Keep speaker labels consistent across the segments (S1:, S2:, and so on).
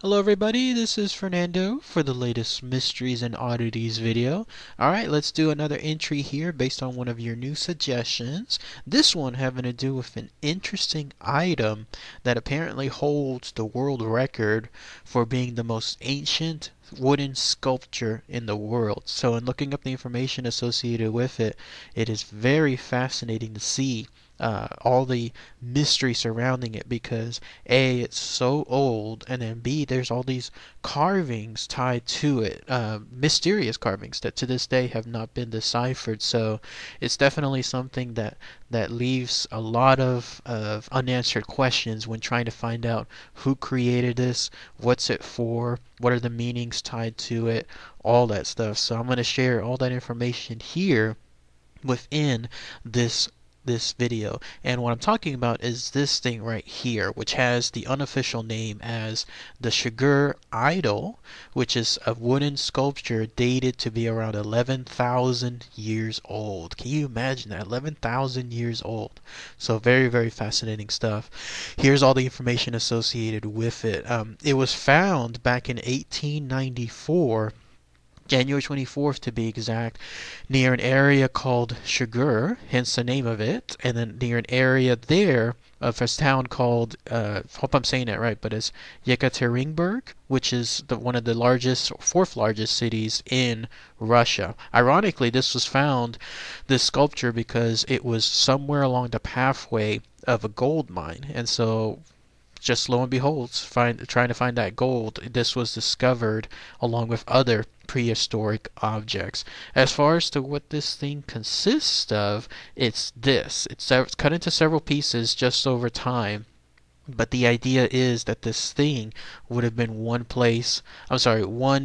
S1: Hello everybody, this is Fernando for the latest Mysteries and Oddities video. Alright, let's do another entry here based on one of your new suggestions. This one having to do with an interesting item that apparently holds the world record for being the most ancient wooden sculpture in the world. So in looking up the information associated with it, it is very fascinating to see all the mystery surrounding it because A, it's so old, and then B, there's all these carvings tied to it, mysterious carvings that to this day have not been deciphered. So it's definitely something that leaves a lot of unanswered questions when trying to find out who created this, what's it for, what are the meanings tied to it, all that stuff. So I'm going to share all that information here within this video. And what I'm talking about is this thing right here, which has the unofficial name as the Shigir Idol, which is a wooden sculpture dated to be around 11,000 years old. Can you imagine that? 11,000 years old. So very, very fascinating stuff. Here's all the information associated with it. It was found back in 1894, January 24th to be exact, near an area called Shigir, hence the name of it, and then near an area there of a town called, hope I'm saying that right, but it's Yekaterinburg, which is one of the largest, fourth largest cities in Russia. Ironically, this was found, this sculpture, because it was somewhere along the pathway of a gold mine, and so just lo and behold, trying to find that gold, this was discovered along with other prehistoric objects. As far as to what this thing consists of, it's this. It's cut into several pieces just over time. But the idea is that this thing would have been one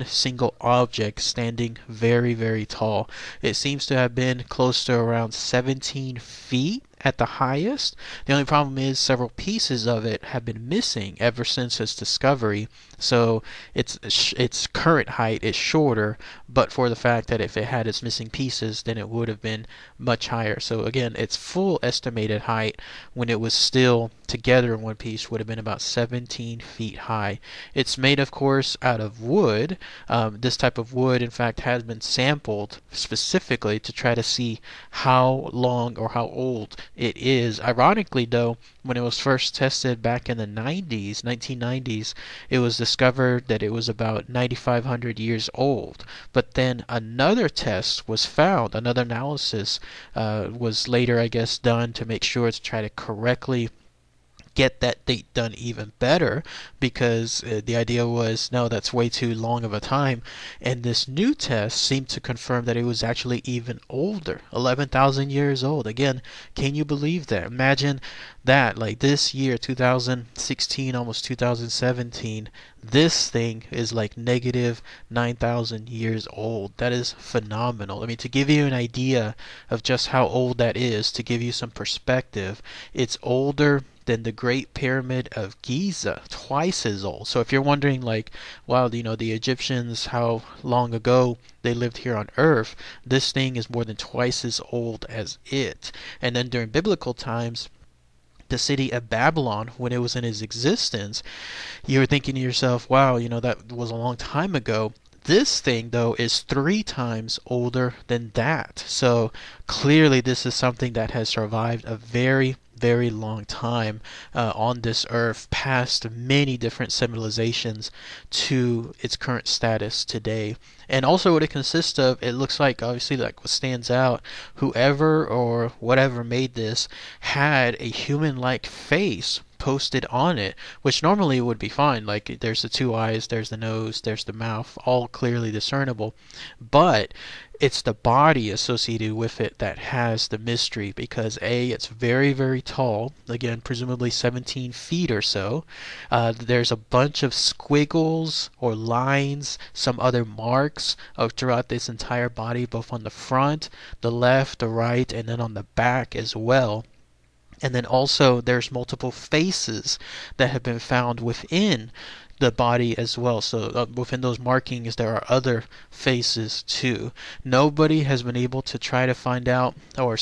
S1: single object standing very, very tall. It seems to have been close to around 17 feet at the highest. The only problem is several pieces of it have been missing ever since its discovery. So its current height is shorter, but for the fact that if it had its missing pieces, then it would have been much higher. So again, its full estimated height when it was still together in one piece would have been about 17 feet high. It's made, of course, out of wood. This type of wood, in fact, has been sampled specifically to try to see how long or how old it is. Ironically, though, when it was first tested back in the 1990s, it was discovered that it was about 9,500 years old. But then another test was found, another analysis was later, I guess, done to make sure to try to correctly get that date done even better, because the idea was, no, that's way too long of a time. And this new test seemed to confirm that it was actually even older, 11,000 years old. Again, can you believe that? Imagine that, like this year, 2016, almost 2017, this thing is like negative 9,000 years old. That is phenomenal. I mean, to give you an idea of just how old that is, to give you some perspective, it's older than the Great Pyramid of Giza, twice as old. So if you're wondering, like, wow, the Egyptians, how long ago they lived here on Earth, this thing is more than twice as old as it. And then during biblical times, the city of Babylon, when it was in its existence, you were thinking to yourself, wow, that was a long time ago. This thing, though, is 3 times older than that. So clearly this is something that has survived a very, very long time on this earth, past many different civilizations to its current status today. And also what it consists of, it looks like, obviously, like what stands out, whoever or whatever made this had a human-like face posted on it, which normally would be fine. Like, there's the 2 eyes, there's the nose, there's the mouth, all clearly discernible. But it's the body associated with it that has the mystery, because A, it's very, very tall, again, presumably 17 feet or so. There's a bunch of squiggles or lines, some other marks throughout this entire body, both on the front, the left, the right, and then on the back as well. And then also there's multiple faces that have been found within the body as well. So within those markings, there are other faces too. Nobody has been able to try to find out or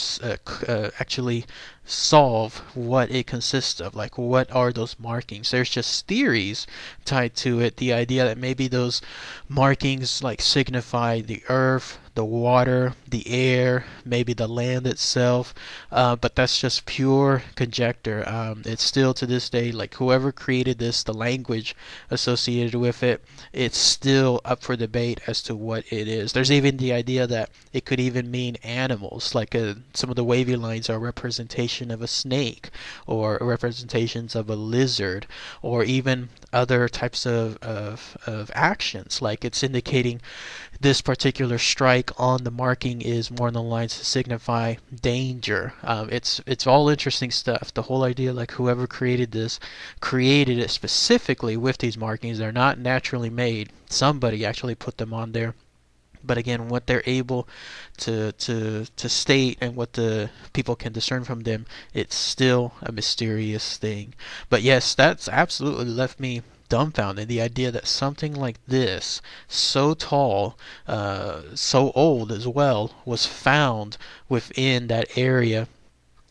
S1: actually solve what it consists of. Like, what are those markings? There's just theories tied to it. The idea that maybe those markings like signify the earth, the water, the air, maybe the land itself, but that's just pure conjecture. It's still to this day, like, whoever created this, the language associated with it, it's still up for debate as to what it is. There's even the idea that it could even mean animals, like some of the wavy lines are representation of a snake, or representations of a lizard, or even other types of actions, like it's indicating this particular strike on the marking is more on the lines to signify danger. It's all interesting stuff. The whole idea, like, whoever created this created it specifically with these markings. They're not naturally made. Somebody actually put them on there. But again, what they're able to state and what the people can discern from them, it's still a mysterious thing. But yes, that's absolutely left me dumbfounded. The idea that something like this, so tall, so old as well, was found within that area.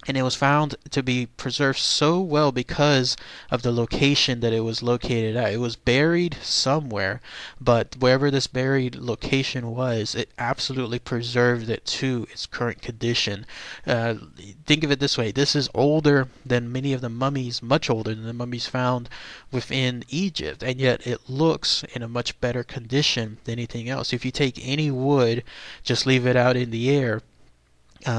S1: And it was found to be preserved so well because of the location that it was located at. It was buried somewhere, but wherever this buried location was, it absolutely preserved it to its current condition. Think of it this way. This is older than many of the mummies, much older than the mummies found within Egypt, and yet it looks in a much better condition than anything else. If you take any wood, just leave it out in the air,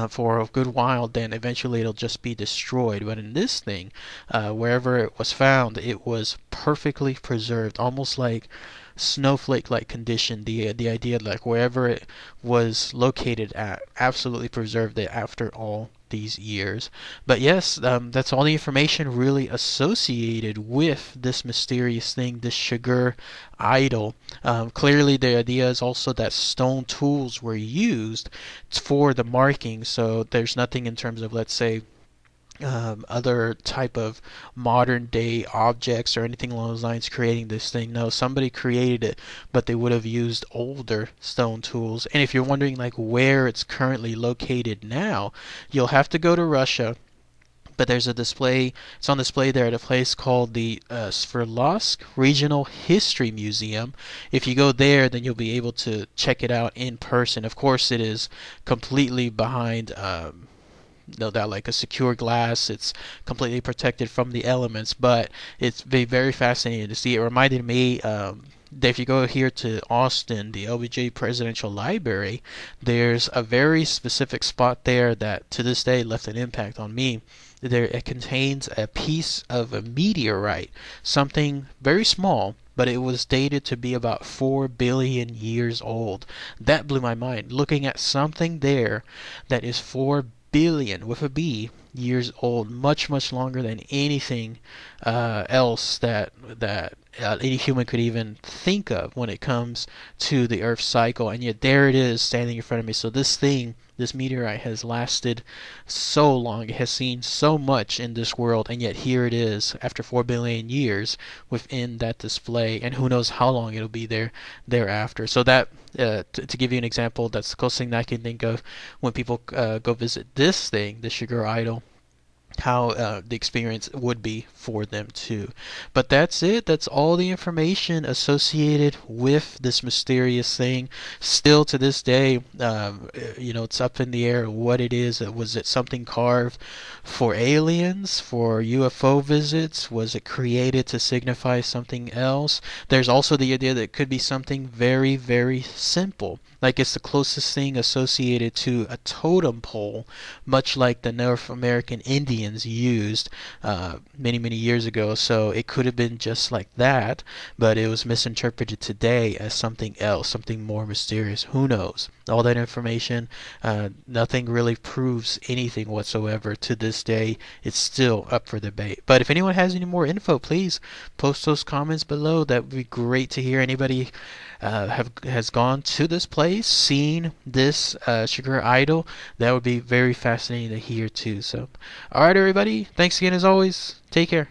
S1: for a good while, then eventually it'll just be destroyed. But in this thing, wherever it was found, it was perfectly preserved, almost like snowflake-like condition. The idea, like, wherever it was located at, absolutely preserved it after all these years. But yes, that's all the information really associated with this mysterious thing, this Shigir Idol. Clearly the idea is also that stone tools were used for the marking, so there's nothing in terms of, let's say, other type of modern day objects or anything along those lines creating this thing. No, somebody created it, but they would have used older stone tools. And if you're wondering, like, where it's currently located now, you'll have to go to Russia. But there's a display, it's on display there at a place called the Sverdlovsk Regional History Museum. If you go there, then you'll be able to check it out in person. Of course, it is completely behind no doubt, like, a secure glass. It's completely protected from the elements, but it's very fascinating to see. It reminded me that if you go here to Austin, the LBJ Presidential Library, there's a very specific spot there that to this day left an impact on me. There, it contains a piece of a meteorite, something very small, but it was dated to be about 4 billion years old. That blew my mind, looking at something there that is 4 billion with a B years old, much longer than anything else that any human could even think of when it comes to the Earth cycle. And yet there it is standing in front of me. So this thing, this meteorite, has lasted so long. It has seen so much in this world, and yet here it is after 4 billion years within that display, and who knows how long it'll be there thereafter. So that to give you an example, that's the closest thing that I can think of when people go visit this thing, the Shigir Idol, how the experience would be for them too. But that's it. That's all the information associated with this mysterious thing. Still to this day, it's up in the air what it is. Was it something carved for aliens, for UFO visits? Was it created to signify something else? There's also the idea that it could be something very, very simple. Like, it's the closest thing associated to a totem pole, much like the North American Indians used many years ago. So it could have been just like that, but it was misinterpreted today as something else, something more mysterious. Who knows? All that information, nothing really proves anything whatsoever to this day. It's still up for debate. But if anyone has any more info, please post those comments below. That would be great to hear. Anybody has gone to this place, seen this Shigir Idol, that would be very fascinating to hear too. So, alright everybody, thanks again as always. Take care.